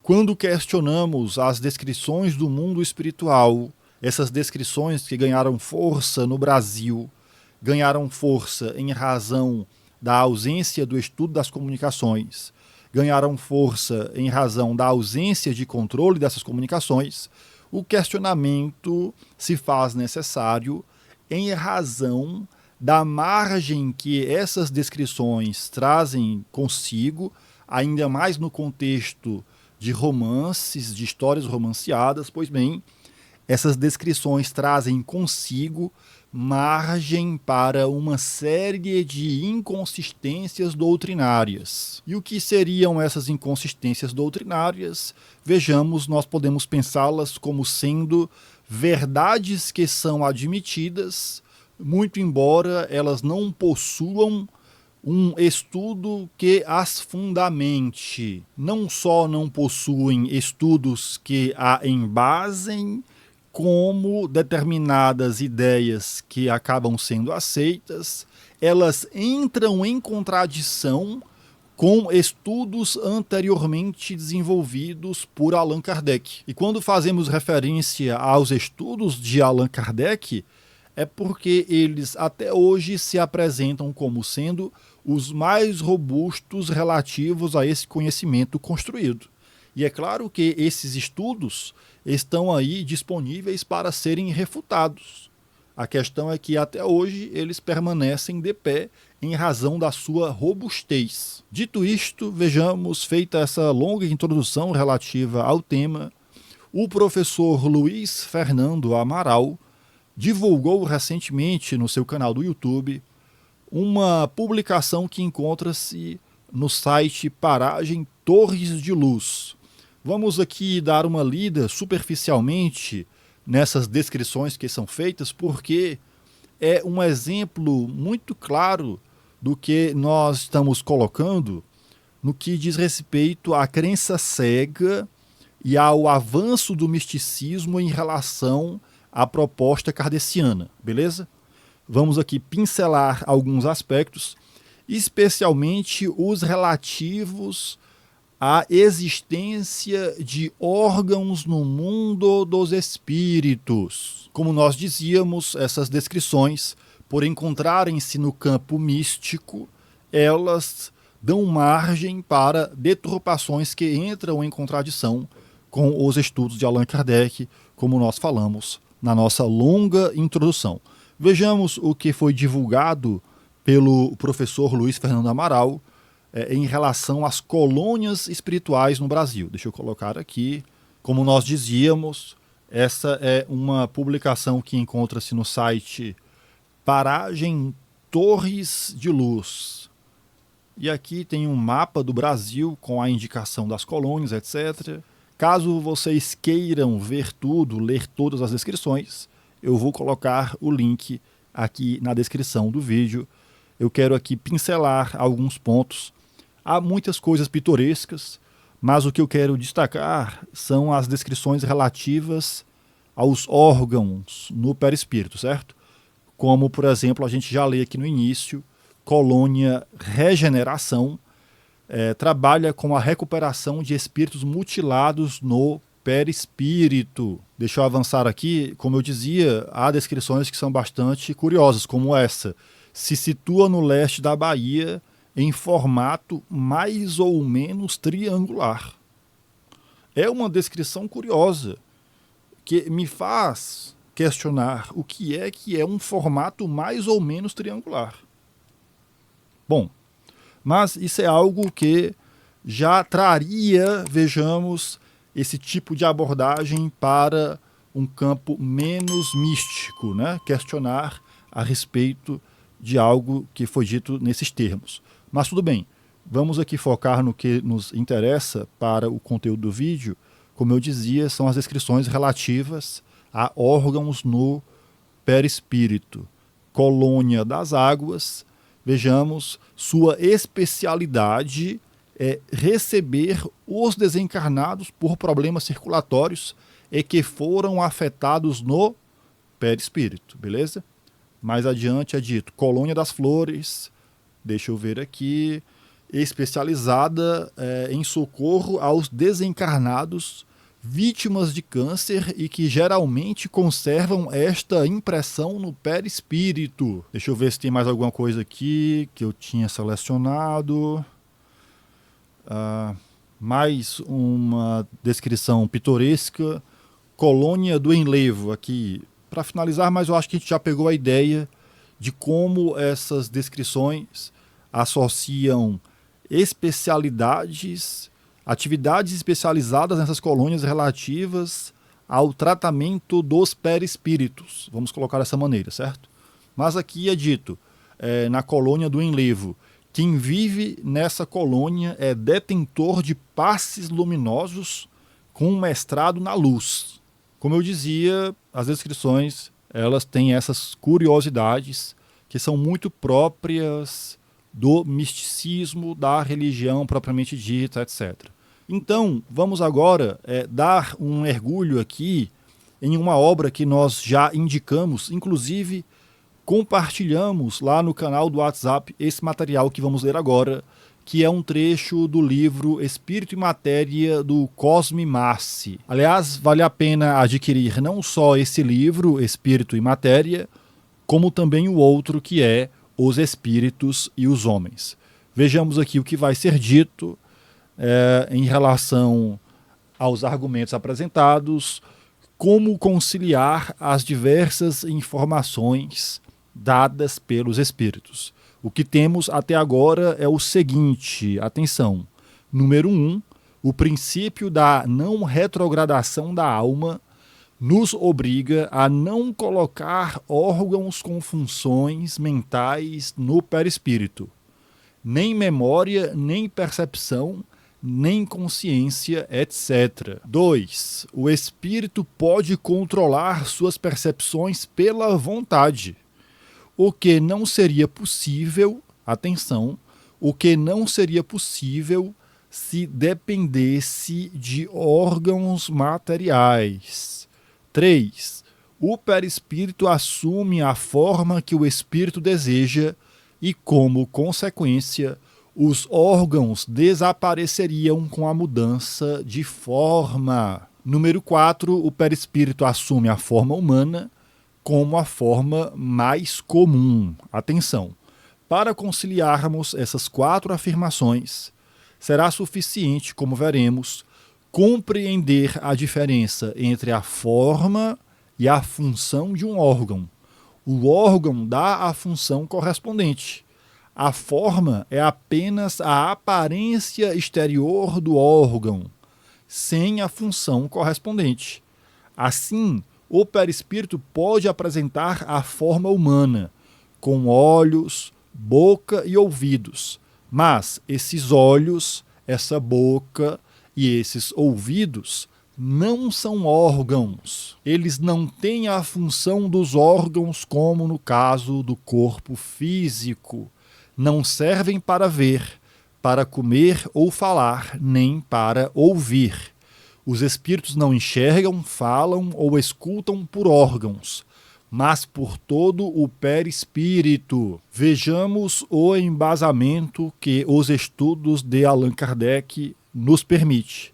Quando questionamos as descrições do mundo espiritual, essas descrições que ganharam força no Brasil, ganharam força em razão da ausência do estudo das comunicações, ganharam força em razão da ausência de controle dessas comunicações, o questionamento se faz necessário em razão da margem que essas descrições trazem consigo, ainda mais no contexto de romances, de histórias romanceadas. Pois bem, essas descrições trazem consigo margem para uma série de inconsistências doutrinárias. E o que seriam essas inconsistências doutrinárias? Vejamos, nós podemos pensá-las como sendo verdades que são admitidas, muito embora elas não possuam um estudo que as fundamente. Não só não possuem estudos que a embasem, como determinadas ideias que acabam sendo aceitas, elas entram em contradição com estudos anteriormente desenvolvidos por Allan Kardec. E quando fazemos referência aos estudos de Allan Kardec, é porque eles até hoje se apresentam como sendo os mais robustos relativos a esse conhecimento construído. E é claro que esses estudos estão aí disponíveis para serem refutados. A questão é que até hoje eles permanecem de pé em razão da sua robustez. Dito isto, vejamos, feita essa longa introdução relativa ao tema, o professor Luiz Fernando Amaral divulgou recentemente no seu canal do YouTube uma publicação que encontra-se no site Paragem Torres de Luz. Vamos aqui dar uma lida superficialmente nessas descrições que são feitas, porque é um exemplo muito claro do que nós estamos colocando no que diz respeito à crença cega e ao avanço do misticismo em relação à proposta kardeciana, beleza? Vamos aqui pincelar alguns aspectos, especialmente os relativos à existência de órgãos no mundo dos espíritos. Como nós dizíamos, essas descrições, por encontrarem-se no campo místico, elas dão margem para deturpações que entram em contradição com os estudos de Allan Kardec, como nós falamos na nossa longa introdução. Vejamos o que foi divulgado pelo professor Luiz Fernando Amaral em relação às colônias espirituais no Brasil. Deixa eu colocar aqui. Como nós dizíamos, essa é uma publicação que encontra-se no site Paragem Torres de Luz. E aqui tem um mapa do Brasil com a indicação das colônias, etc. Caso vocês queiram ver tudo, ler todas as descrições, eu vou colocar o link aqui na descrição do vídeo. Eu quero aqui pincelar alguns pontos. Há muitas coisas pitorescas, mas o que eu quero destacar são as descrições relativas aos órgãos no perispírito, certo? Como, por exemplo, a gente já lê aqui no início, Colônia Regeneração trabalha com a recuperação de espíritos mutilados no perispírito. Deixa eu avançar aqui. Como eu dizia, há descrições que são bastante curiosas, como essa. Se situa no leste da Bahia em formato mais ou menos triangular. É uma descrição curiosa que me faz questionar o que é um formato mais ou menos triangular. Bom, mas isso é algo que já traria, vejamos, esse tipo de abordagem para um campo menos místico, né? Questionar a respeito de algo que foi dito nesses termos. Mas tudo bem, vamos aqui focar no que nos interessa para o conteúdo do vídeo. Como eu dizia, são as descrições relativas a órgãos no perispírito. Colônia das águas, vejamos, sua especialidade é receber os desencarnados por problemas circulatórios e que foram afetados no perispírito, beleza? Mais adiante é dito Colônia das Flores, deixa eu ver aqui, especializada em socorro aos desencarnados vítimas de câncer e que geralmente conservam esta impressão no perispírito. Deixa eu ver se tem mais alguma coisa aqui que eu tinha selecionado. Mais uma descrição pitoresca. Colônia do Enlevo aqui. Para finalizar, mas eu acho que a gente já pegou a ideia de como essas descrições associam especialidades, atividades especializadas nessas colônias relativas ao tratamento dos perispíritos. Vamos colocar dessa maneira, certo? Mas aqui é dito, na colônia do Enlevo, quem vive nessa colônia é detentor de passes luminosos com um mestrado na luz. Como eu dizia, as descrições elas têm essas curiosidades que são muito próprias do misticismo, da religião propriamente dita, etc. Então, vamos agora dar um mergulho aqui em uma obra que nós já indicamos, inclusive compartilhamos lá no canal do WhatsApp esse material que vamos ler agora, que é um trecho do livro Espírito e Matéria, do Cosme Massi. Aliás, vale a pena adquirir não só esse livro, Espírito e Matéria, como também o outro, que é Os Espíritos e os Homens. Vejamos aqui o que vai ser dito em relação aos argumentos apresentados, como conciliar as diversas informações dadas pelos espíritos. O que temos até agora é o seguinte, atenção. Número 1, o princípio da não retrogradação da alma nos obriga a não colocar órgãos com funções mentais no perispírito. Nem memória, nem percepção, nem consciência, etc. 2. O espírito pode controlar suas percepções pela vontade. O que não seria possível, atenção, o que não seria possível se dependesse de órgãos materiais. 3. O perispírito assume a forma que o espírito deseja e, como consequência, os órgãos desapareceriam com a mudança de forma. Número 4. O perispírito assume a forma humana como a forma mais comum. Atenção! Para conciliarmos essas 4 afirmações, será suficiente, como veremos, compreender a diferença entre a forma e a função de um órgão. O órgão dá a função correspondente. A forma é apenas a aparência exterior do órgão, sem a função correspondente. Assim, o perispírito pode apresentar a forma humana, com olhos, boca e ouvidos, mas esses olhos, essa boca e esses ouvidos não são órgãos. Eles não têm a função dos órgãos, como no caso do corpo físico. Não servem para ver, para comer ou falar, nem para ouvir. Os espíritos não enxergam, falam ou escutam por órgãos, mas por todo o perispírito. Vejamos o embasamento que os estudos de Allan Kardec nos permite.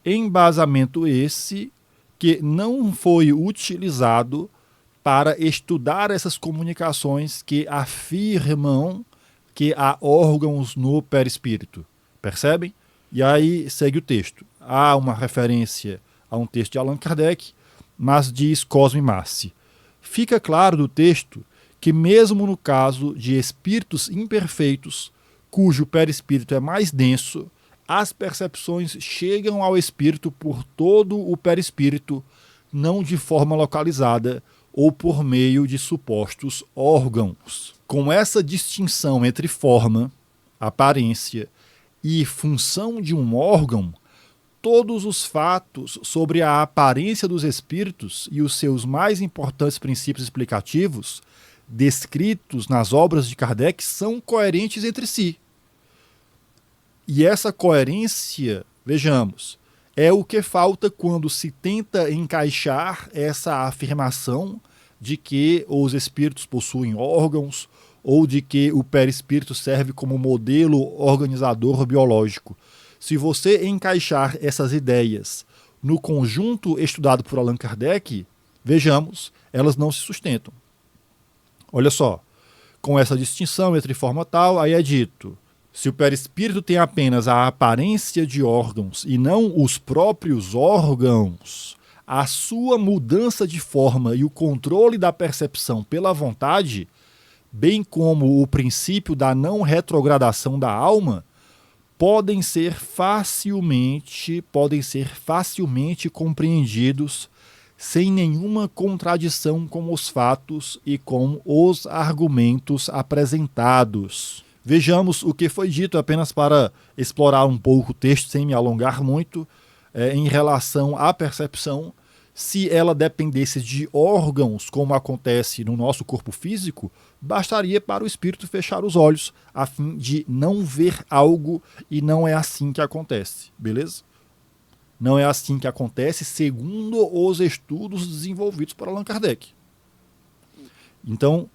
Embasamento esse que não foi utilizado para estudar essas comunicações que afirmam que há órgãos no perispírito. Percebem? E aí segue o texto. Há uma referência a um texto de Allan Kardec, mas diz Cosme Massi. Fica claro do texto que mesmo no caso de espíritos imperfeitos, cujo perispírito é mais denso, as percepções chegam ao espírito por todo o perispírito, não de forma localizada ou por meio de supostos órgãos. Com essa distinção entre forma, aparência e função de um órgão, todos os fatos sobre a aparência dos espíritos e os seus mais importantes princípios explicativos, descritos nas obras de Kardec, são coerentes entre si. E essa coerência, vejamos, é o que falta quando se tenta encaixar essa afirmação de que os espíritos possuem órgãos ou de que o perispírito serve como modelo organizador biológico. Se você encaixar essas ideias no conjunto estudado por Allan Kardec, vejamos, elas não se sustentam. Olha só, com essa distinção entre forma tal, aí é dito, se o perispírito tem apenas a aparência de órgãos e não os próprios órgãos, a sua mudança de forma e o controle da percepção pela vontade, bem como o princípio da não retrogradação da alma, podem ser facilmente compreendidos sem nenhuma contradição com os fatos e com os argumentos apresentados. Vejamos o que foi dito, apenas para explorar um pouco o texto, sem me alongar muito, em relação à percepção. Se ela dependesse de órgãos, como acontece no nosso corpo físico, bastaria para o espírito fechar os olhos, a fim de não ver algo, e não é assim que acontece, beleza? Não é assim que acontece, segundo os estudos desenvolvidos por Allan Kardec. Então,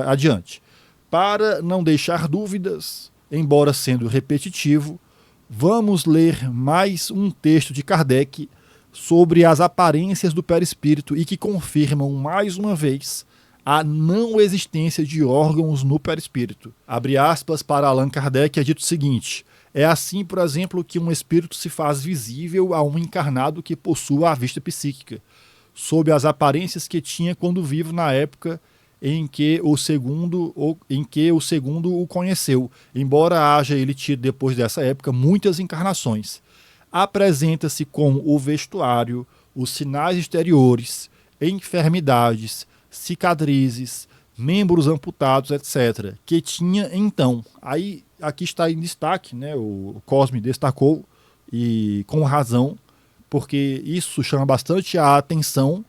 adiante. Para não deixar dúvidas, embora sendo repetitivo, vamos ler mais um texto de Kardec sobre as aparências do perispírito e que confirmam mais uma vez a não existência de órgãos no perispírito. Abre aspas para Allan Kardec, é dito o seguinte: é assim, por exemplo, que um espírito se faz visível a um encarnado que possua a vista psíquica, sob as aparências que tinha quando vivo na época em que o segundo o conheceu, embora haja ele tido depois dessa época muitas encarnações. Apresenta-se com o vestuário, os sinais exteriores, enfermidades, cicatrizes, membros amputados, etc., que tinha então. Aí, aqui está em destaque, né, o Cosme destacou, e com razão, porque isso chama bastante a atenção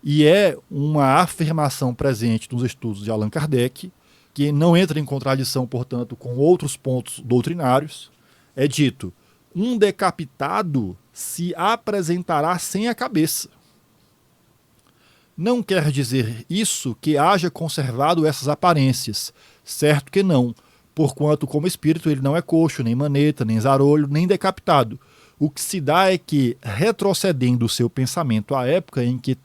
e é uma afirmação presente nos estudos de Allan Kardec, que não entra em contradição, portanto, com outros pontos doutrinários. É dito: um decapitado se apresentará sem a cabeça. Não quer dizer isso que haja conservado essas aparências. Certo que não, porquanto como espírito ele não é coxo, nem maneta, nem zarolho, nem decapitado. O que se dá é que, retrocedendo o seu pensamento à época em que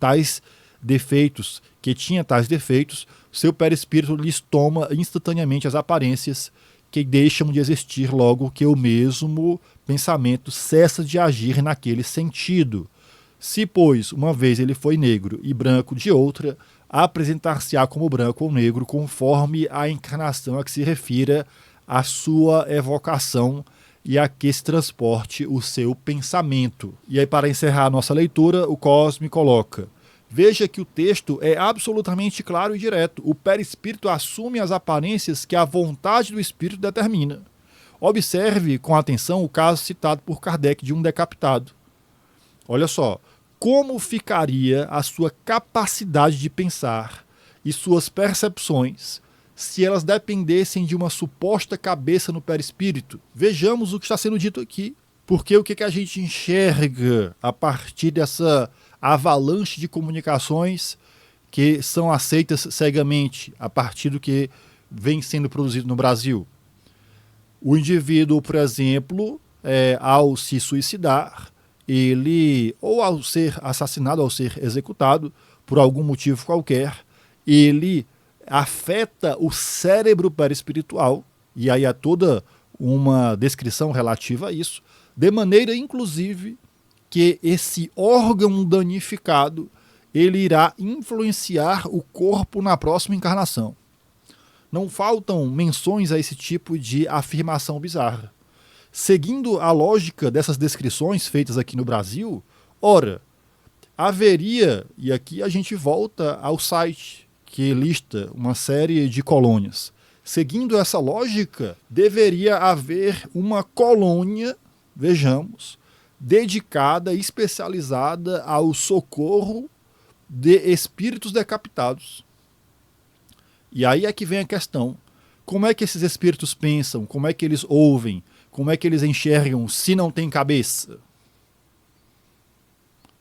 tinha tais defeitos, seu perispírito lhes toma instantaneamente as aparências que deixam de existir logo que o mesmo pensamento cessa de agir naquele sentido. Se, pois, uma vez ele foi negro e branco de outra, apresentar-se-á como branco ou negro conforme a encarnação a que se refira a sua evocação e a que se transporte o seu pensamento. E aí, para encerrar a nossa leitura, o Cosme coloca: veja que o texto é absolutamente claro e direto. O perispírito assume as aparências que a vontade do espírito determina. Observe com atenção o caso citado por Kardec de um decapitado. Olha só, como ficaria a sua capacidade de pensar e suas percepções se elas dependessem de uma suposta cabeça no perispírito? Vejamos o que está sendo dito aqui, porque o que a gente enxerga a partir dessa avalanche de comunicações que são aceitas cegamente a partir do que vem sendo produzido no Brasil? O indivíduo, por exemplo, ao se suicidar, ele, ou ao ser assassinado, ao ser executado, por algum motivo qualquer, ele afeta o cérebro perispiritual, e aí há toda uma descrição relativa a isso, de maneira, inclusive, que esse órgão danificado ele irá influenciar o corpo na próxima encarnação. Não faltam menções a esse tipo de afirmação bizarra. Seguindo a lógica dessas descrições feitas aqui no Brasil, ora, haveria, e aqui a gente volta ao site que lista uma série de colônias. Seguindo essa lógica, deveria haver uma colônia, vejamos, dedicada, especializada ao socorro de espíritos decapitados. E aí é que vem a questão: como é que esses espíritos pensam? Como é que eles ouvem? Como é que eles enxergam se não tem cabeça?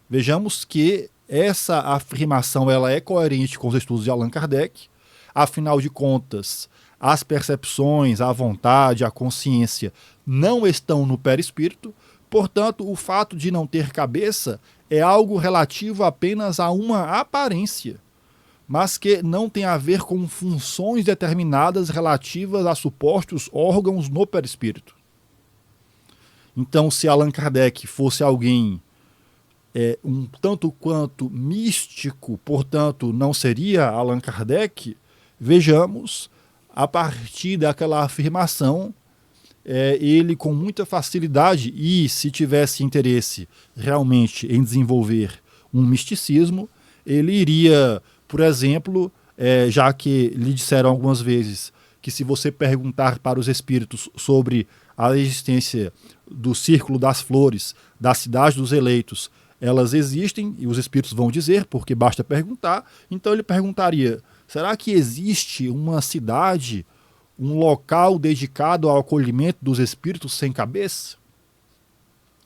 Vejamos que essa afirmação ela é coerente com os estudos de Allan Kardec. Afinal de contas, as percepções, a vontade, a consciência não estão no perispírito, portanto, o fato de não ter cabeça é algo relativo apenas a uma aparência, mas que não tem a ver com funções determinadas relativas a supostos órgãos no perispírito. Então, se Allan Kardec fosse alguém um tanto quanto místico, portanto, não seria Allan Kardec, vejamos, a partir daquela afirmação, ele com muita facilidade, e se tivesse interesse realmente em desenvolver um misticismo, ele iria, por exemplo, já que lhe disseram algumas vezes que se você perguntar para os espíritos sobre a existência do Círculo das Flores, da Cidade dos Eleitos, elas existem, e os espíritos vão dizer, porque basta perguntar. Então ele perguntaria, será que existe uma cidade, um local dedicado ao acolhimento dos espíritos sem cabeça?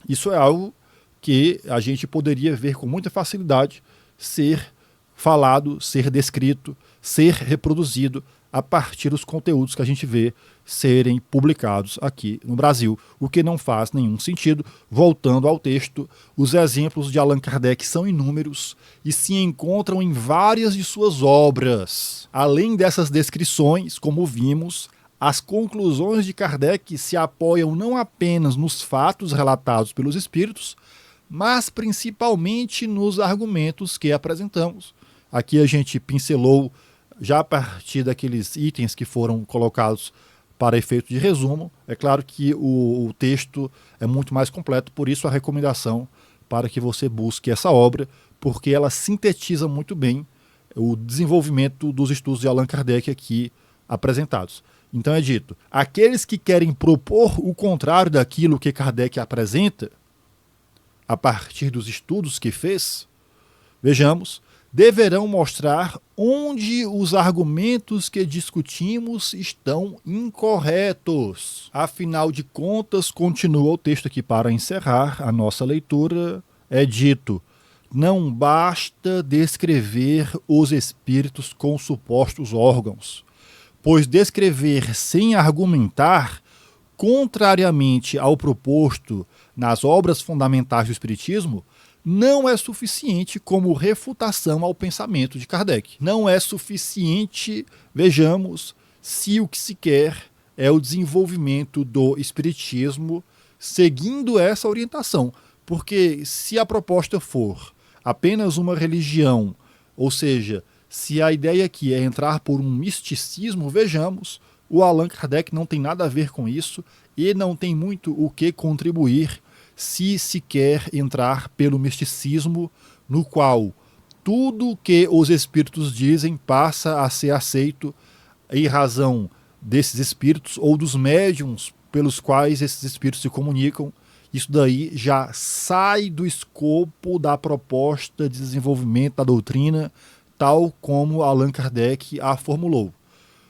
Isso é algo que a gente poderia ver com muita facilidade ser falado, ser descrito, ser reproduzido a partir dos conteúdos que a gente vê serem publicados aqui no Brasil, o que não faz nenhum sentido. Voltando ao texto, os exemplos de Allan Kardec são inúmeros e se encontram em várias de suas obras. Além dessas descrições, como vimos, as conclusões de Kardec se apoiam não apenas nos fatos relatados pelos espíritos, mas principalmente nos argumentos que apresentamos. Aqui a gente pincelou já a partir daqueles itens que foram colocados para efeito de resumo. É claro que o texto é muito mais completo, por isso a recomendação para que você busque essa obra, porque ela sintetiza muito bem o desenvolvimento dos estudos de Allan Kardec aqui apresentados. Então é dito, aqueles que querem propor o contrário daquilo que Kardec apresenta, a partir dos estudos que fez, vejamos, deverão mostrar onde os argumentos que discutimos estão incorretos. Afinal de contas, continua o texto aqui para encerrar a nossa leitura, é dito, não basta descrever os espíritos com supostos órgãos, pois descrever sem argumentar, contrariamente ao proposto nas obras fundamentais do Espiritismo, não é suficiente como refutação ao pensamento de Kardec. Não é suficiente, vejamos, se o que se quer é o desenvolvimento do Espiritismo seguindo essa orientação. Porque se a proposta for apenas uma religião, ou seja, se a ideia aqui é entrar por um misticismo, vejamos, o Allan Kardec não tem nada a ver com isso e não tem muito o que contribuir se quer entrar pelo misticismo, no qual tudo que os espíritos dizem passa a ser aceito em razão desses espíritos ou dos médiuns pelos quais esses espíritos se comunicam. Isso daí já sai do escopo da proposta de desenvolvimento da doutrina, tal como Allan Kardec a formulou.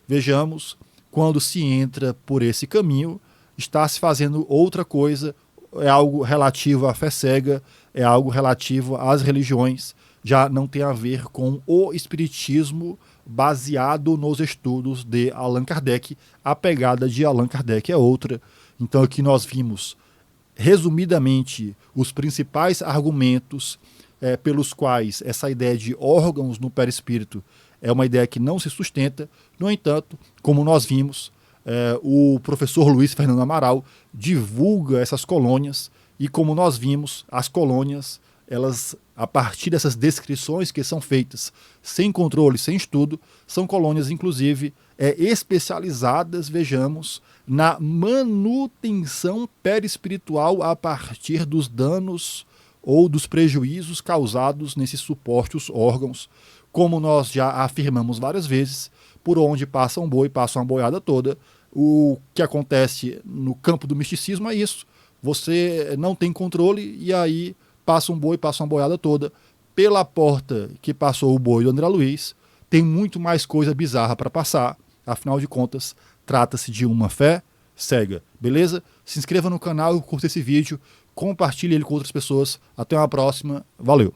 Vejamos, quando se entra por esse caminho, está se fazendo outra coisa, é algo relativo à fé cega, é algo relativo às religiões, já não tem a ver com o espiritismo baseado nos estudos de Allan Kardec. A pegada de Allan Kardec é outra. Então aqui nós vimos, resumidamente, os principais argumentos pelos quais essa ideia de órgãos no perispírito é uma ideia que não se sustenta. No entanto, como nós vimos, o professor Luiz Fernando Amaral divulga essas colônias e, como nós vimos, as colônias, elas, a partir dessas descrições que são feitas sem controle, sem estudo, são colônias, inclusive, especializadas, vejamos, na manutenção perispiritual a partir dos danos ou dos prejuízos causados nesses supostos órgãos, como nós já afirmamos várias vezes, por onde passa um boi, passa uma boiada toda. O que acontece no campo do misticismo é isso. Você não tem controle e aí passa um boi, passa uma boiada toda. Pela porta que passou o boi do André Luiz, tem muito mais coisa bizarra para passar. Afinal de contas, trata-se de uma fé cega. Beleza? Se inscreva no canal, curta esse vídeo, compartilhe ele com outras pessoas. Até uma próxima. Valeu!